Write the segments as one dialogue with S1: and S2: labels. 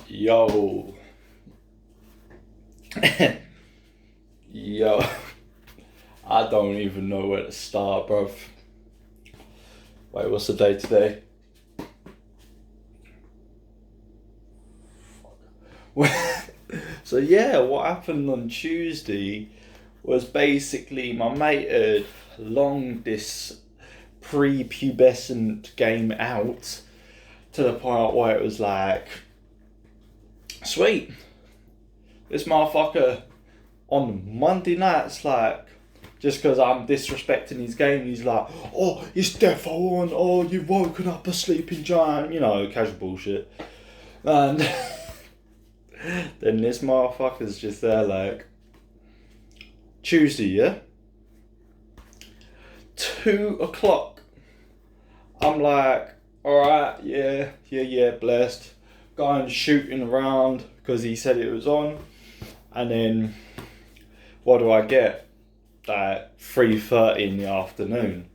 S1: Yo. Yo. I don't even know where to start, bruv. Wait, what's the day today? So yeah, what happened on Tuesday was basically my mate had longed this pre-pubescent game out to the point where it was like, sweet, this motherfucker on Monday nights, like, just because I'm disrespecting his game, he's like, oh, it's defo on, oh, you've woken up a sleeping giant, casual bullshit. And then this motherfucker's just there like, Tuesday, yeah? 2 o'clock. I'm like, alright, yeah, blessed. Going shooting around because he said it was on. And then, what do I get? Like 3:30 in the afternoon.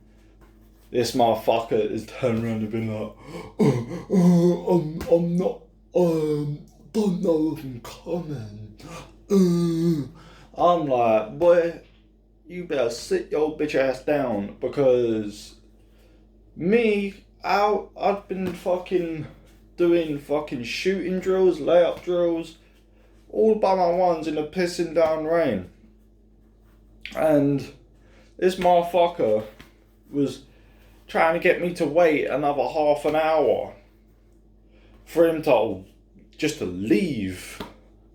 S1: This motherfucker is turned around and been like, I'm not, don't know if I'm coming. I'm like, boy, you better sit your bitch ass down because I've been fucking doing fucking shooting drills, layup drills, all by my ones in the pissing down rain. And this motherfucker was trying to get me to wait another half an hour for him to leave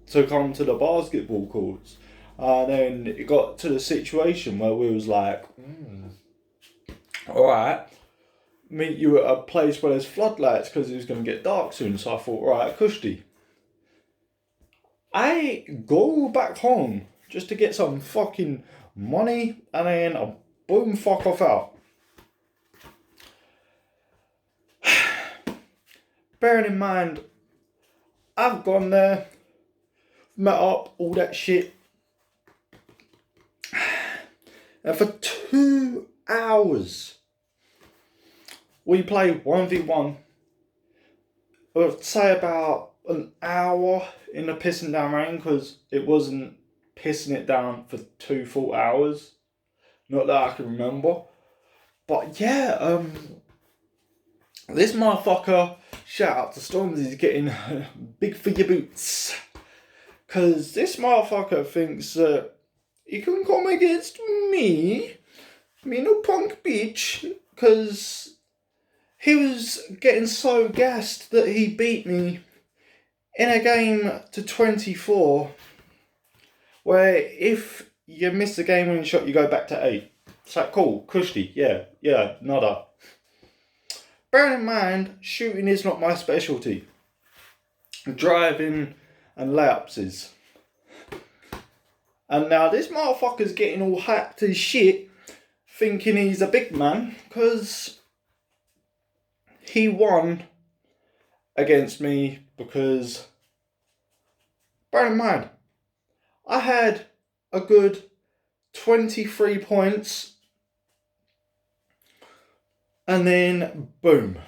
S1: to come to the basketball courts. And then it got to the situation where we was like, alright, meet you at a place where there's floodlights because it was going to get dark soon. So I thought, right, Kushti, I go back home just to get some fucking money and then I boom fuck off out. Bearing in mind, I've gone there, met up, all that shit. And for 2 hours, we played 1v1. I'd say about an hour in the pissing down rain because it wasn't pissing it down for 2 full hours. Not that I can remember. But yeah, this motherfucker, shout out to Storms, he's getting big for your boots. Because this motherfucker thinks that he can come against me no punk bitch, because he was getting so gassed that he beat me in a game to 24, where if you miss the game winning shot, you go back to 8. It's like, cool, Kushti, yeah, nada. Bearing in mind, shooting is not my specialty. Driving and layups is. And now this motherfucker's getting all hyped as shit, thinking he's a big man, because he won against me because, bear in mind, I had a good 23 points and then boom,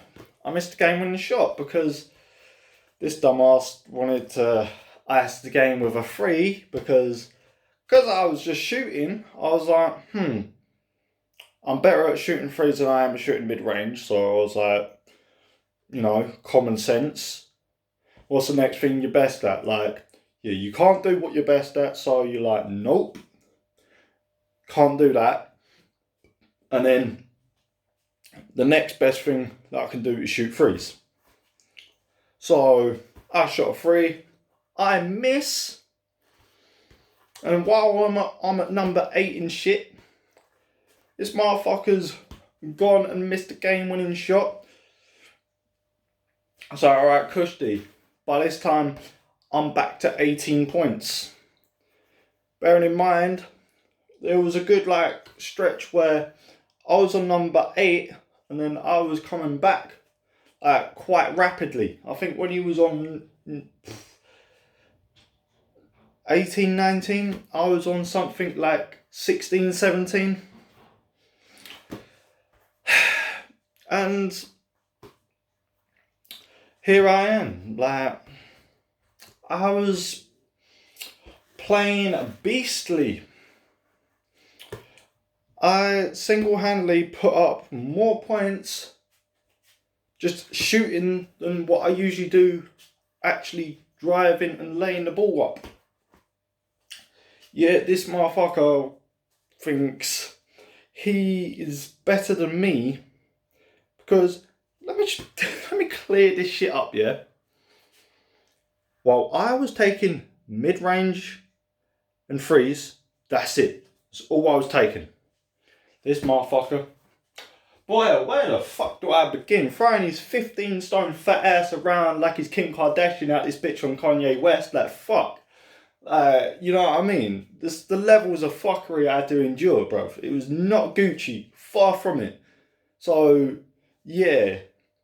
S1: I missed the game winning shot because this dumbass wanted to ice the game with a 3 because I was just shooting. I was like, I'm better at shooting 3s than I am at shooting mid-range, so I was like, common sense. What's the next thing you're best at? Like, yeah, you can't do what you're best at, so you're like, nope, can't do that. And then the next best thing that I can do is shoot 3s. So I shot a 3, I miss, and while I'm at number 8 in shit, this motherfucker's gone and missed a game-winning shot. So, alright, Kushti, by this time, I'm back to 18 points. Bearing in mind, there was a good, stretch where I was on number 8, and then I was coming back, quite rapidly. I think when he was on 18, 19, I was on something like 16, 17. And here I am, I was playing beastly. I single-handedly put up more points just shooting than what I usually do actually driving and laying the ball up. Yeah, this motherfucker thinks he is better than me because let me clear this shit up, yeah? While I was taking mid-range and threes, that's it. That's all I was taking. This motherfucker, boy, where the fuck do I begin? Throwing his 15 stone fat ass around like he's Kim Kardashian out this bitch on Kanye West, like fuck. You know what I mean? The levels of fuckery I had to endure, bruv. It was not Gucci, far from it. So, yeah,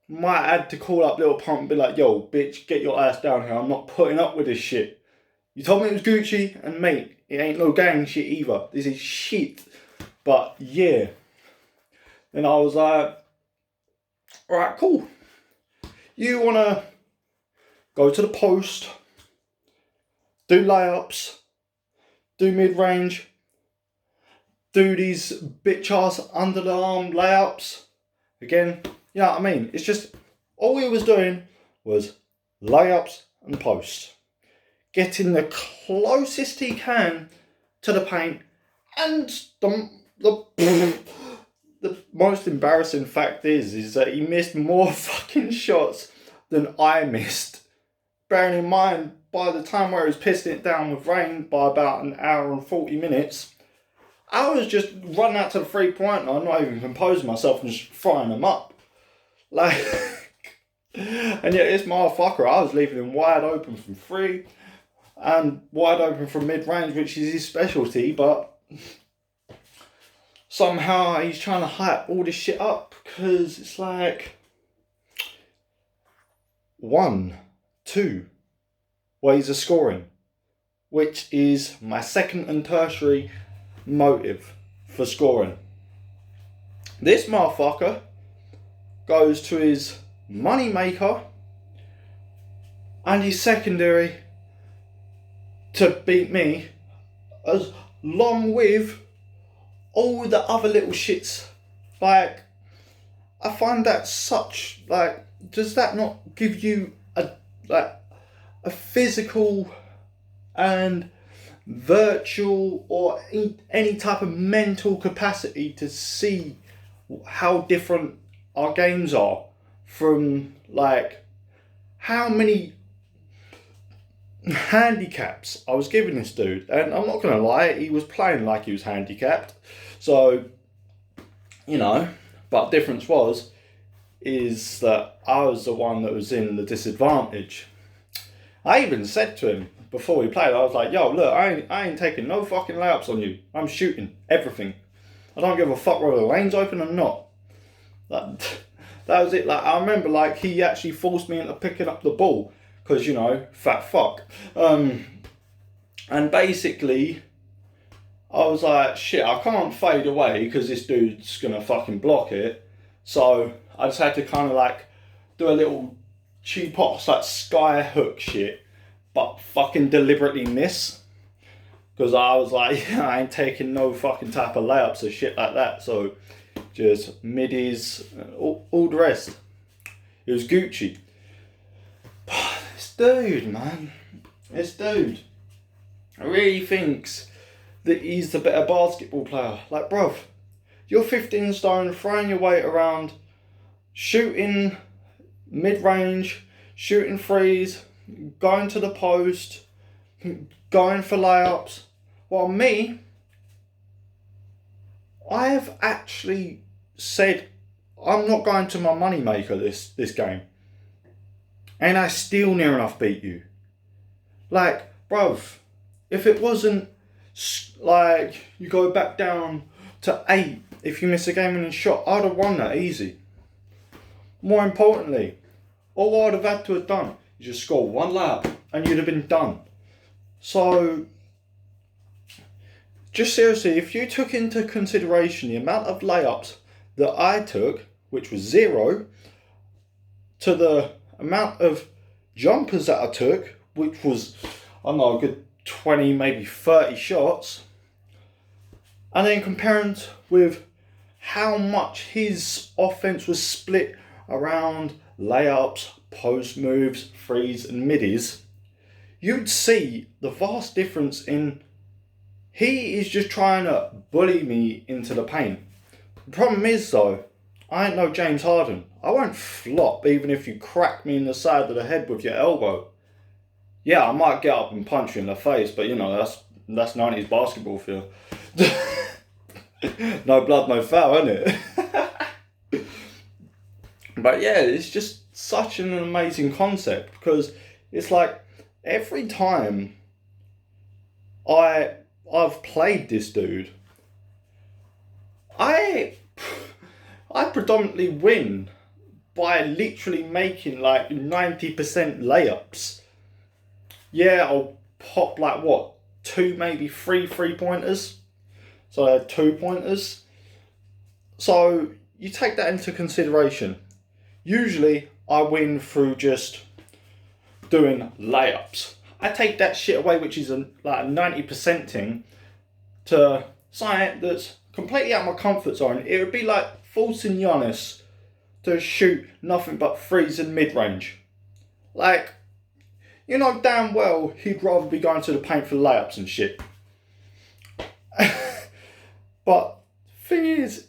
S1: might had to call up Lil Pump and be like, yo, bitch, get your ass down here. I'm not putting up with this shit. You told me it was Gucci, and mate, it ain't no gang shit either. This is shit. But, yeah. Then I was like, alright, cool. You want to go to the post, do layups, do mid-range, do these bitch-ass under-the-arm layups. Again, you know what I mean? It's just, all he was doing was layups and posts. Getting the closest he can to the paint. And the most embarrassing fact is that he missed more fucking shots than I missed. Bearing in mind, by the time where he was pissing it down with rain by about an hour and 40 minutes, I was just running out to the 3-pointer, not even composing myself and just throwing them up. Like, and yet this motherfucker, I was leaving him wide open from 3 and wide open from mid-range, which is his specialty, but somehow he's trying to hype all this shit up because it's like 1, 2 ways of scoring, which is my second and tertiary motive for scoring. This motherfucker goes to his money maker and his secondary to beat me, along with all the other little shits. Like, I find that such, like, does that not give you a physical and virtual or any type of mental capacity to see how different our games are from, like, how many handicaps I was giving this dude? And I'm not gonna lie, he was playing like he was handicapped, so, you know, but the difference is that I was the one that was in the disadvantage. I even said to him before we played, I was like, yo, look, I ain't taking no fucking layups on you. I'm shooting everything. I don't give a fuck whether the lane's open or not. That was it. Like, I remember, like, he actually forced me into picking up the ball because, you know, fat fuck. And basically, I was like, shit, I can't fade away because this dude's gonna fucking block it. So I just had to kind of like do a little cheap-ass like sky hook shit, but fucking deliberately miss. Because I was like, yeah, I ain't taking no fucking type of layups or shit like that. So just middies, all the rest. It was Gucci. But this dude, man. This dude really thinks that he's the better basketball player. Like, bruv, you're 15 stone, throwing your weight around, shooting mid-range, shooting threes, going to the post, going for layups. While me, I have actually said I'm not going to my money maker this game. And I still near enough beat you. Like, bruv, if it wasn't like you go back down to 8 if you miss a game-winning shot, I'd have won that easy. More importantly, all I'd have had to have done is just score one layup and you'd have been done. So, just seriously, if you took into consideration the amount of layups that I took, which was 0, to the amount of jumpers that I took, which was, I don't know, a good 20, maybe 30 shots. And then comparing with how much his offense was split around layups, post moves, threes and middies, you'd see the vast difference in he is just trying to bully me into the paint. The problem is though, I ain't no James Harden. I won't flop even if you crack me in the side of the head with your elbow. Yeah, I might get up and punch you in the face, but you know, that's 90s basketball feel. No blood, no foul, isn't it? But yeah, it's just such an amazing concept because it's like every time I've played this dude, I predominantly win by literally making like 90% layups. Yeah, I'll pop like what, 2 maybe 3 3-pointers. So I had 2 pointers. So you take that into consideration. Usually I win through just doing layups. I take that shit away, which is like a 90% thing, to something that's completely out of my comfort zone. It would be like forcing Giannis to shoot nothing but threes in mid-range. Like, you know damn well he'd rather be going to the paint for layups and shit. But thing is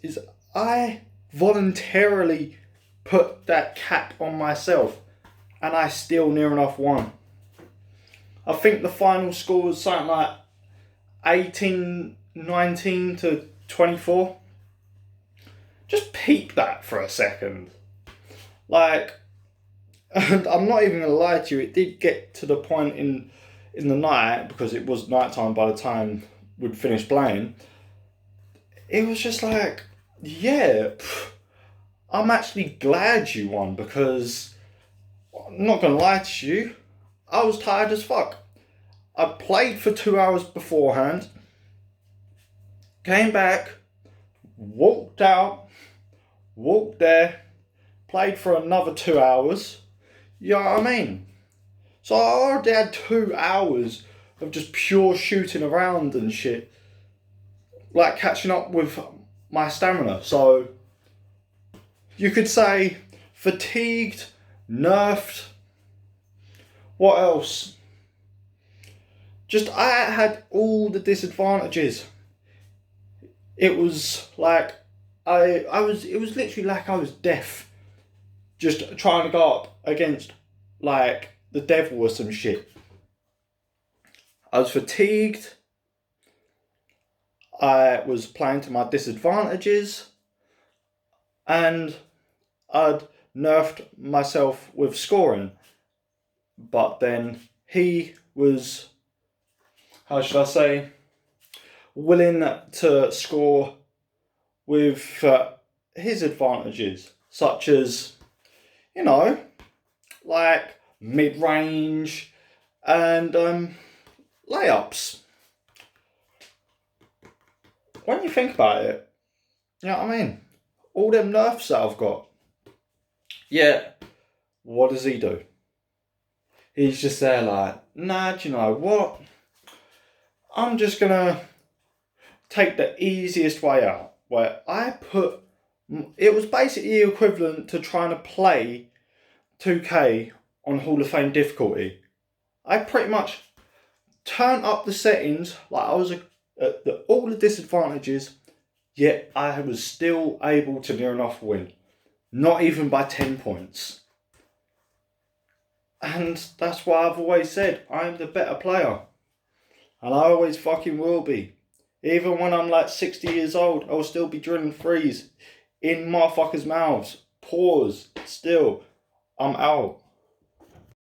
S1: I voluntarily put that cap on myself and I still near enough won. I think the final score was something like 19 to 24. Just peep that for a second. Like, and I'm not even gonna lie to you, it did get to the point in the night, because it was nighttime by the time we'd finished playing. It was just like, yeah, I'm actually glad you won, because I'm not gonna lie to you, I was tired as fuck. I played for 2 hours beforehand, came back, walked out, walked there, played for another 2 hours. You know what I mean? So I already had 2 hours of just pure shooting around and shit, like catching up with my stamina. So you could say fatigued, nerfed. What else? Just I had all the disadvantages. It was like it was literally like I was deaf, just trying to go up against like the devil or some shit. I was fatigued. I was playing to my disadvantages, and I'd nerfed myself with scoring. But then he was, how should I say, willing to score with his advantages, such as, you know, like mid-range and layups. When you think about it, you know what I mean? All them nerfs that I've got. Yeah, what does he do? He's just there like, nah, do you know what? I'm just gonna take the easiest way out. Where it was basically equivalent to trying to play 2K on Hall of Fame difficulty. I pretty much turned up the settings, like I was at all the disadvantages, yet I was still able to near enough win. Not even by 10 points. And that's why I've always said, I'm the better player. And I always fucking will be. Even when I'm like 60 years old, I'll still be drilling threes in motherfuckers' mouths. Pause. Still, I'm out.